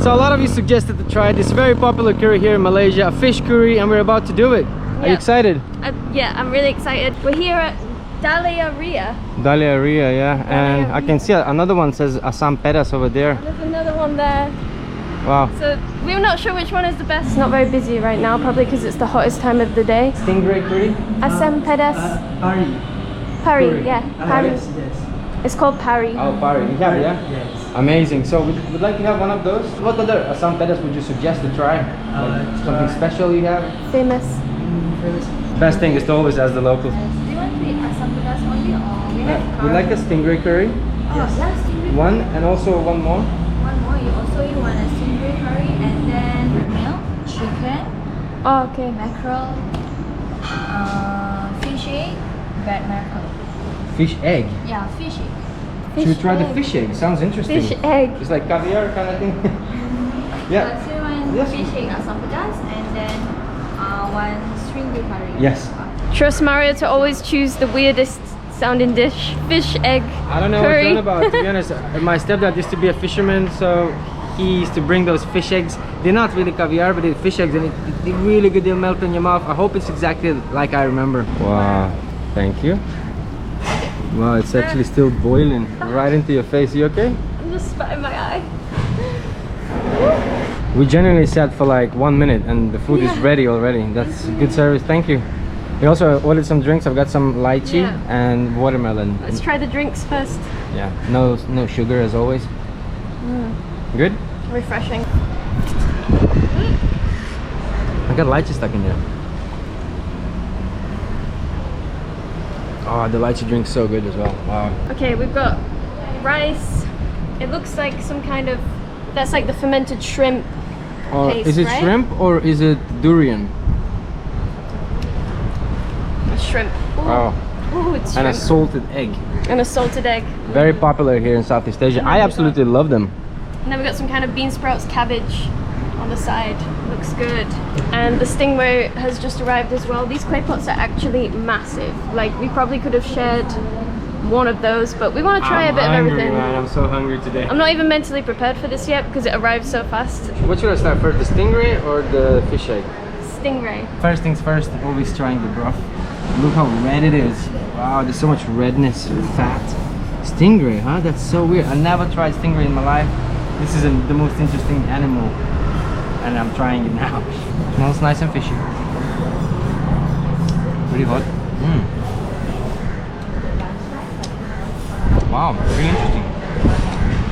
So a lot of you suggested to try this very popular curry here in Malaysia, a fish curry, and we're about to do it. Are you excited? Yeah, I'm really excited. We're here at Dahlia Ria. Dahlia Ria, yeah. And I can see another one says Asam Pedas over there. There's another one there. Wow. So we're not sure which one is the best. It's not very busy right now, probably because it's the hottest time of the day. Stingray curry? Asam Pedas Pari. Pari, yeah. Pari. Yes. It's called Pari. Oh, Pari. You have it, yeah? Yes. Amazing. So we'd like to have one of those. What other Asam Pedas would you suggest to try? Like something special you have? Famous. Best thing is to always ask the locals. Do you want the Asam Pedas only or we have We like a Stingray curry. Yes. Stingray. One and also one more. One more. You want a Stingray curry and then milk, chicken, Oh, okay. mackerel, fish egg, red mackerel. Fish egg. Yeah, fish egg. Should we try the fish egg? Sounds interesting. Fish egg. It's like caviar kind of thing. Yeah. So you want Yes. fish egg Asam Pedas and then one Stingray curry. Yes. Trust Mario to always choose the weirdest sounding dish. Fish egg I don't know curry. what it's all about, to be honest. My stepdad used to be a fisherman, so he used to bring those fish eggs. They're not really caviar, but they're fish eggs, and they're really good. They'll melt in your mouth. I hope it's exactly like I remember. Wow, thank you. Wow, it's actually still boiling right into your face. You okay? I'm just spat in my eye. We generally sat for like 1 minute and the food is ready already. That's good service, thank you. We also ordered some drinks. I've got some lychee and watermelon. Let's try the drinks first. Yeah, no sugar as always. Good? Refreshing. I got lychee stuck in there. Oh, the lychee drink's so good as well. Wow. Okay, we've got rice. It looks like some kind of, that's like the fermented shrimp paste, is it right? shrimp or is it durian? Shrimp. Ooh. Oh, Ooh, it's and a shrimp. salted egg. And a salted egg. Very popular here in Southeast Asia. And I then absolutely love them. And then we got some kind of bean sprouts, cabbage on the side. Looks good. And the Stingray has just arrived as well. These Claypots are actually massive. Like, we probably could have shared one of those, but we want to try a bit of everything. Man, I'm so hungry today. I'm not even mentally prepared for this yet because it arrived so fast. What should I start first, the stingray or the fish egg? Stingray. First things first, always trying the broth. Look how red it is. Wow, there's so much redness, fat. Stingray, huh? That's so weird. I never tried stingray in my life. This is the most interesting animal, and I'm trying it now. Smells nice and fishy. Pretty hot. Wow, very interesting.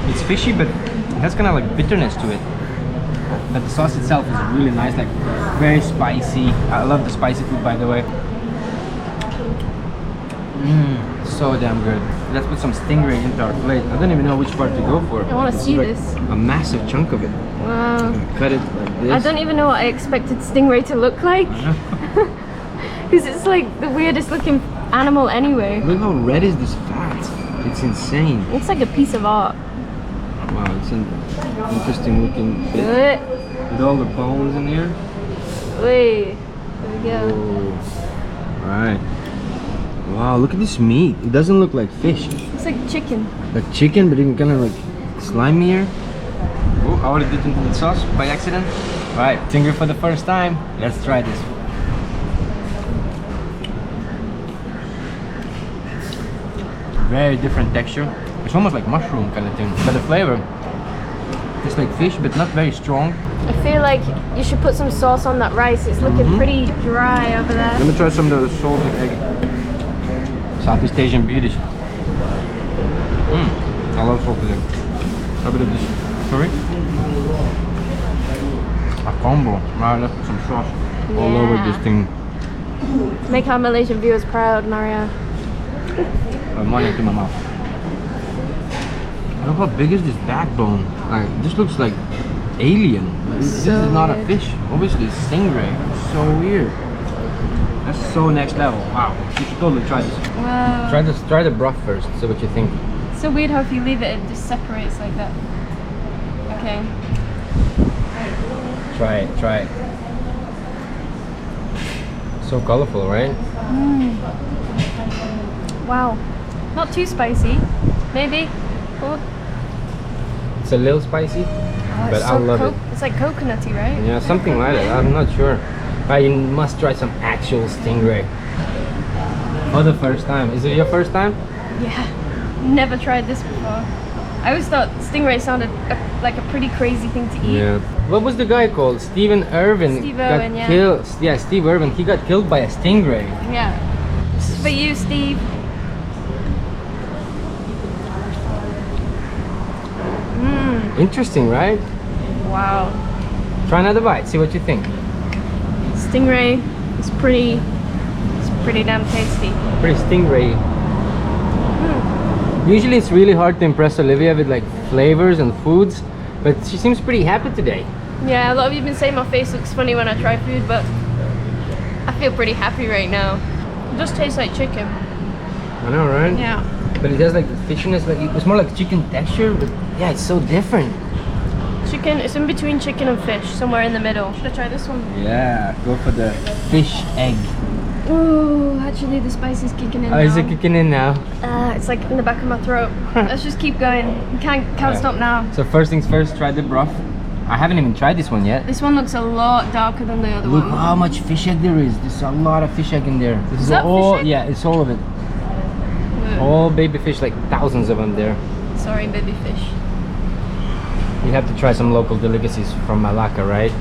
It's fishy, but it has kind of like bitterness to it. But the sauce itself is really nice, like very spicy. I love the spicy food, by the way. So damn good. Let's put some stingray into our plate. I don't even know which part to go for. I want to see like this. A massive chunk of it. Wow. Cut it like this. I don't even know what I expected Stingray to look like. Because it's like the weirdest looking animal anyway. Look how red is this fat. It's insane. It's like a piece of art. Wow, it's an interesting looking bit. With all the bones in here. Wait. There we go. Oh. Alright. Wow, look at this meat. It doesn't look like fish. It's like chicken. Like chicken, but even kind of like slimier. Oh, I already dipped into the sauce by accident. Alright, finger for the first time. Let's try this. Very different texture. It's almost like mushroom kind of thing. But the flavor, it's like fish, but not very strong. I feel like you should put some sauce on that rice. It's looking pretty dry over there. Let me try some of the salted egg. Southeast Asian beauties. I love salted egg. A bit of this curry. A combo. Wow, let's put some sauce all over this thing. Make our Malaysian viewers proud, Maria. Money into my mouth. Look how big is this backbone. Like, this looks like alien. This is not a fish. Obviously it's stingray. It's so weird. That's so next level. Wow. You should totally try this. Wow. Try the broth first, see what you think. It's so weird how if you leave it, it just separates like that. Okay. Try it. So colorful, right? Wow. Not too spicy. Maybe. Oh. It's a little spicy. Oh, but it's I love it. It's like coconutty, right? Yeah, something like that. I'm not sure. But you must try some actual stingray. For the first time. Is it your first time? Yeah. Never tried this before. I always thought stingray sounded like a pretty crazy thing to eat. Yeah. What was the guy called? Stephen Irwin. Steve got Irwin, yeah. killed. Yeah, Steve Irwin. He got killed by a stingray. Yeah. This is for you, Steve. Interesting, right? Wow. Try another bite. See what you think. Stingray is pretty damn tasty. Pretty stingray. Usually it's really hard to impress Olivia with like flavors and foods, but she seems pretty happy today. Yeah, a lot of you have been saying my face looks funny when I try food, but I feel pretty happy right now. It just tastes like chicken. I know, right? Yeah. But it has like the fishiness, like it's more like chicken texture, but yeah, it's so different. Chicken, it's in between chicken and fish, somewhere in the middle. Should I try this one? Yeah, go for the fish egg. Oh, actually the spice is kicking in now. Is it kicking in now? It's like in the back of my throat. Let's just keep going. Can't stop now. So first things first, try the broth. I haven't even tried this one yet. This one looks a lot darker than the other Look one. how much fish egg there is. There's a lot of fish egg in there. This is that all, fish egg? yeah, it's all of it. Ugh. All baby fish, like thousands of them there. Sorry, baby fish. You have to try some local delicacies from Malacca, right?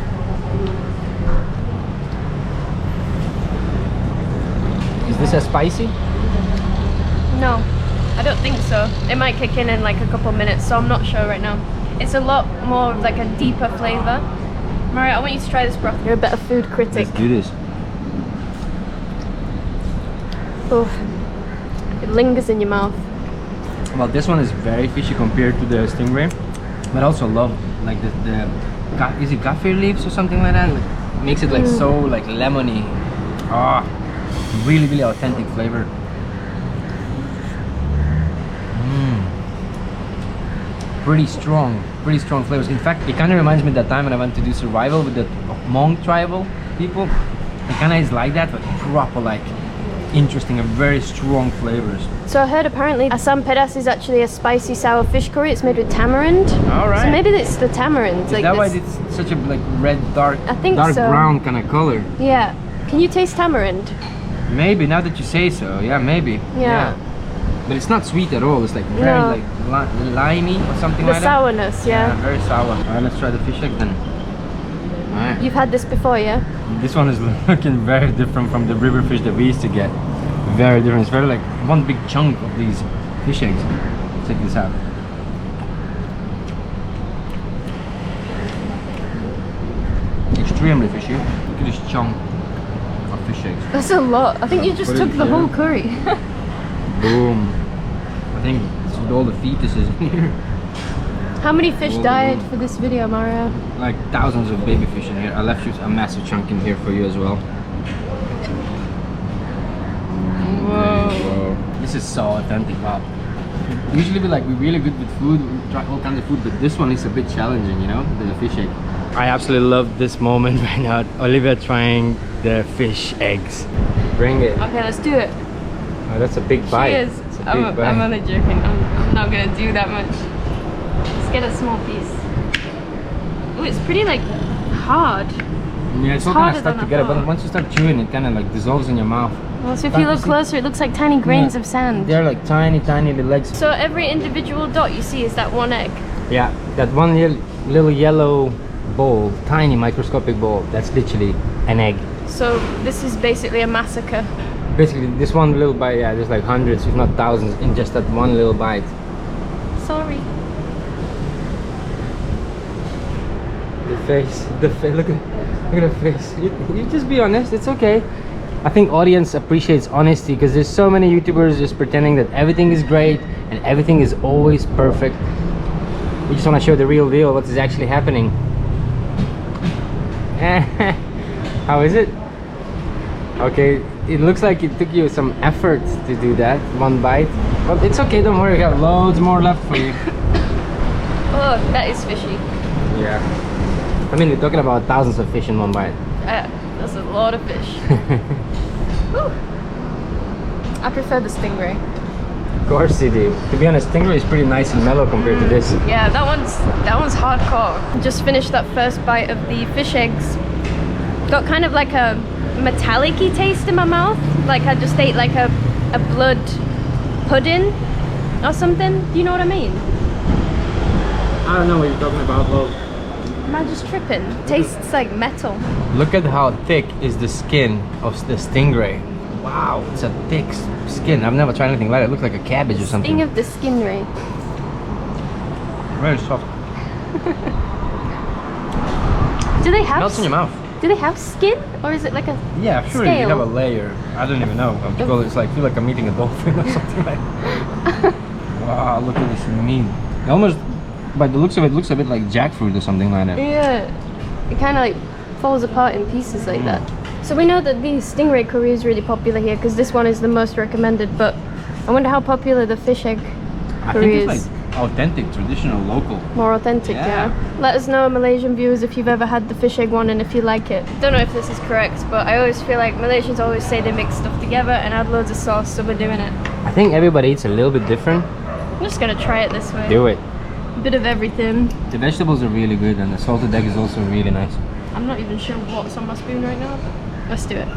Is this as spicy? No, I don't think so. It might kick in like a couple minutes, so I'm not sure right now. It's a lot more of like a deeper flavor. Maria, I want you to try this broth. You're a better food critic. Let's do this. Oof. It lingers in your mouth. Well, this one is very fishy compared to the stingray, but I also love like is it kaffir leaves or something like that? Like, makes it like so like lemony. Ah, really, really authentic flavor. Pretty strong flavors. In fact, it kind of reminds me of that time when I went to do survival with the Hmong tribal people. It kind of is like that, but proper like interesting and very strong flavors. So I heard apparently Asam Pedas is actually a spicy sour fish curry. It's made with tamarind. All right. So maybe it's the tamarind. Is like that why this. it's such a like red, dark so. brown kind of color? Yeah. Can you taste tamarind? Maybe, now that you say so. Yeah, maybe. Yeah. But it's not sweet at all. It's like very No. like limey or something The like sourness, that. yeah. Very sour. Alright, let's try the fish egg then. Alright. You've had this before, yeah? This one is looking very different from the river fish that we used to get. Very different. It's very like one big chunk of these fish eggs. Check this out. Extremely fishy. Look at this chunk of fish eggs. That's a lot. I think you just Put it took the here. whole curry. Boom. I think it's with all the fetuses in here. How many fish Oh. died for this video, Mario? Like thousands of baby fish in here. I left you a massive chunk in here for you as well. Whoa. This is so authentic, wow. Usually we're really good with food, we try all kinds of food, but this one is a bit challenging, you know, the fish egg. I absolutely love this moment right now. Olivia trying the fish eggs. Bring it. Okay, let's do it. Oh, that's a big bite. Cheers. It's a big I'm bite. only joking. I'm not gonna do that much. Let's get a small piece. Oh, it's pretty like hard. Yeah, it's all kind harder of stuck than I together, but thought. once you start chewing, it kind of like dissolves in your mouth. Well, so if you look closer, it looks like tiny grains of sand. They're like tiny little eggs. So every individual dot you see is that one egg. Yeah, that one little yellow ball, tiny microscopic ball, that's literally an egg. So this is basically a massacre. Basically, this one little bite, yeah, there's like hundreds, if not thousands, in just that one little bite. Sorry. The face, look at the face. You just be honest, it's okay. I think audience appreciates honesty because there's so many YouTubers just pretending that everything is great and everything is always perfect. We just want to show the real deal, what is actually happening. How is it? Okay, it looks like it took you some effort to do that, one bite. But it's okay, don't worry, we got loads more left for you. Oh, that is fishy. Yeah. I mean, we're talking about thousands of fish in one bite. That's a lot of fish. Woo. I prefer the stingray. Of course they do. To be honest, Stingray is pretty nice and mellow compared to this. Yeah, that one's hardcore. Just finished that first bite of the fish eggs. Got kind of like a metallic-y taste in my mouth. Like I just ate like a blood pudding or something. Do you know what I mean? I don't know what you're talking about, love. Am I just tripping? Tastes like metal. Look at how thick is the skin of the Stingray. Wow, it's a thick skin. I've never tried anything like it. It looks like a cabbage or something. Sting of the Stingray. Very soft. Do they have? Melts in your mouth. Do they have skin, or is it like a Yeah, sure. scale? You have a layer. I don't even know. It's like feel like I'm eating a dolphin or something like. Wow, look at this meat. It almost, by the looks of it, looks a bit like jackfruit or something like that. Yeah, it kind of like falls apart in pieces like that. So we know that the Stingray curry is really popular here because this one is the most recommended. But I wonder how popular the fish egg I curry think it's is. like authentic, traditional, local. More authentic, yeah. Let us know, Malaysian viewers, if you've ever had the fish egg one and if you like it. Don't know if this is correct, but I always feel like Malaysians always say they mix stuff together and add loads of sauce, so we're doing it. I think everybody eats a little bit different. I'm just gonna try it this way. Do it. A bit of everything. The vegetables are really good and the salted egg is also really nice. I'm not even sure what's on my spoon right now, but let's do it.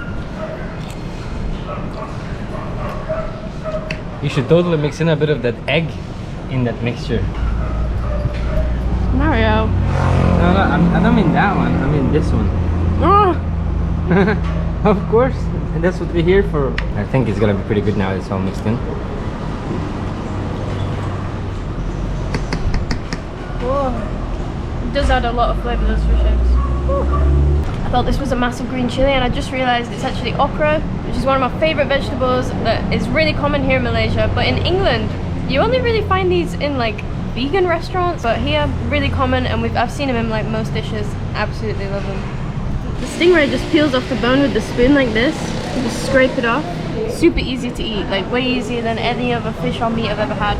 You should totally mix in a bit of that egg in that mixture. Mario. No, I don't mean that one. I mean this one. Oh, Of course, and that's what we're here for. I think it's gonna be pretty good now. It's all mixed in. whoa. It does add a lot of flavour, those fish eggs. I thought this was a massive green chilli and I just realised it's actually okra, which is one of my favourite vegetables that is really common here in Malaysia. But in England, you only really find these in like vegan restaurants, but here really common, and I've seen them in like most dishes. Absolutely love them. The Stingray just peels off the bone with the spoon like this. You just scrape it off. Super easy to eat, like way easier than any other fish or meat I've ever had.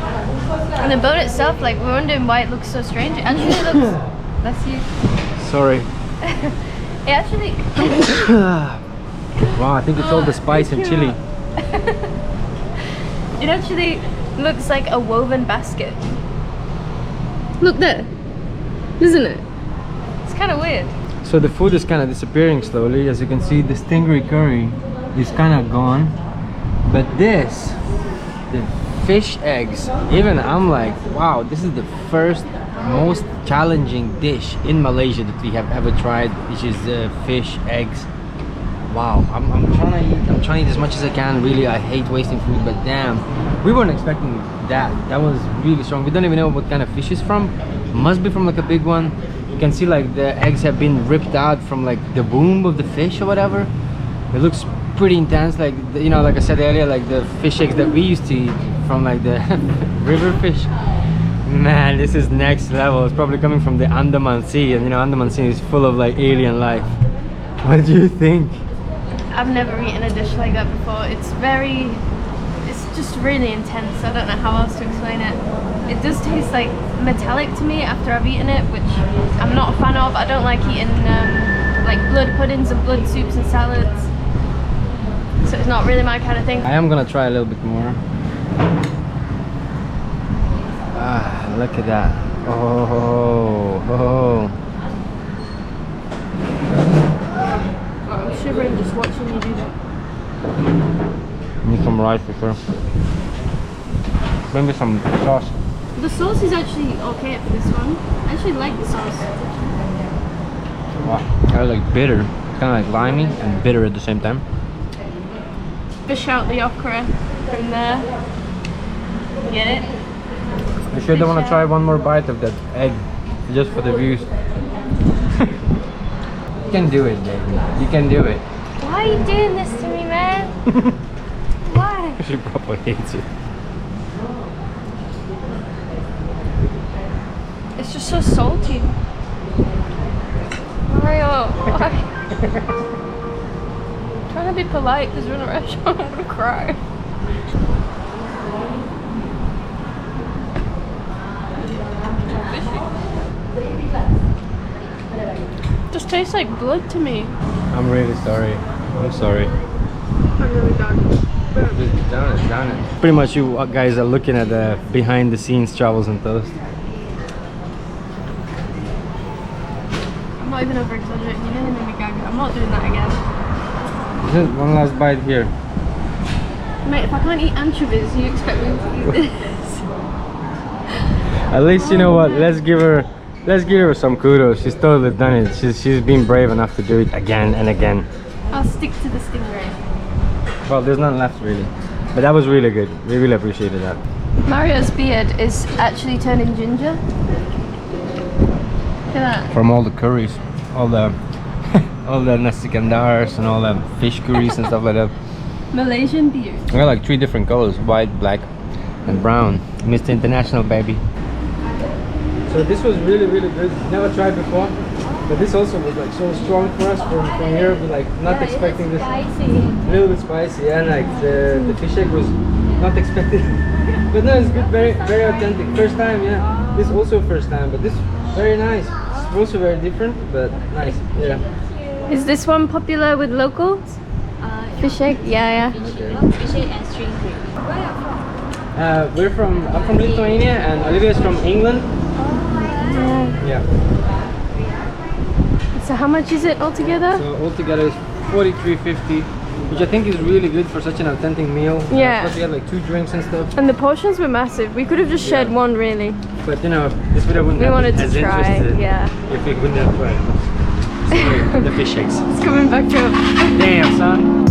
And the bone itself, like we're wondering why it looks so strange. It actually looks. Bless you. Sorry. It actually. Wow, I think it's all the spice and chili. It actually looks like a woven basket. Look there, isn't it? It's kind of weird. So the food is kind of disappearing slowly. As you can see, the Stingray curry is kind of gone. But this, the fish eggs, even I'm like, wow, this is the first most challenging dish in Malaysia that we have ever tried, which is fish eggs. Wow, I'm trying to eat as much as I can. Really, I hate wasting food, but damn, we weren't expecting that. That was really strong. We don't even know what kind of fish it's from. Must be from like a big one. You can see like the eggs have been ripped out from like the womb of the fish or whatever. It looks pretty intense, like you know, like I said earlier, like the fish eggs that we used to eat from like the river fish. Man, this is next level. It's probably coming from the Andaman Sea, and you know, Andaman Sea is full of like alien life. What do you think? I've never eaten a dish like that before. It's just really intense. I don't know how else to explain it. It does taste like metallic to me after I've eaten it, which I'm not a fan of. I don't like eating like blood puddings and blood soups and salads. So it's not really my kind of thing. I am gonna try a little bit more. Ah, look at that. Oh. I'm shivering just watching you do that. Need some rice for sure. Bring me some sauce. The sauce is actually okay for this one. I actually like the sauce. Wow, I like bitter. It's kind of like limey and bitter at the same time. Fish out the okra from there. Get it? You sure don't want to try one more bite of that egg, just for the views? You can do it, baby. You can do it. Why are you doing this to me, man? Why? She probably hates it. It's just so salty. Mario, why? I'm trying to be polite because we're in a restaurant. I'm gonna cry. Just tastes like blood to me. I'm really sorry. I'm sorry. I'm really done. Just done it. Pretty much you guys are looking at the behind the scenes travels and toast. I'm not even over exaggerating. You nearly made me gag. I'm not doing that again. Just one last bite here. Mate, if I can't eat anchovies, you expect me to eat this? At least you know what, let's give her some kudos. She's totally done it. She's been brave enough to do it again and again. I'll stick to the stingray. Well, there's none left really, but that was really good. We really appreciated that. Mario's beard is actually turning ginger. Look at that. From all the curries, all the all the nasi kandars and all the fish curries and stuff like that. Malaysian beard. I got like 3 different colors: white, black and brown. Mr. International, baby. So this was really good. Never tried before, but this also was like so strong for us from Europe. We're like not expecting this. Spicy. A little bit spicy, and like the fish egg was not expected. But no, it's good, very authentic. First time, yeah. This also first time, but this very nice. It's also very different, but nice. Yeah. Is this one popular with locals? Fish egg? Yeah. Fish egg and Stingray. Where are you from? I'm from Lithuania, and Olivia's from England. Yeah. So how much is it altogether? So altogether is 43.50, which I think is really good for such an authentic meal. Yeah. Plus we had like 2 drinks and stuff. And the portions were massive. We could have just shared one really. But you know, this video wouldn't We have wanted been to as try, interested yeah. if we couldn't have tried the fish eggs. It's coming back to Damn, son.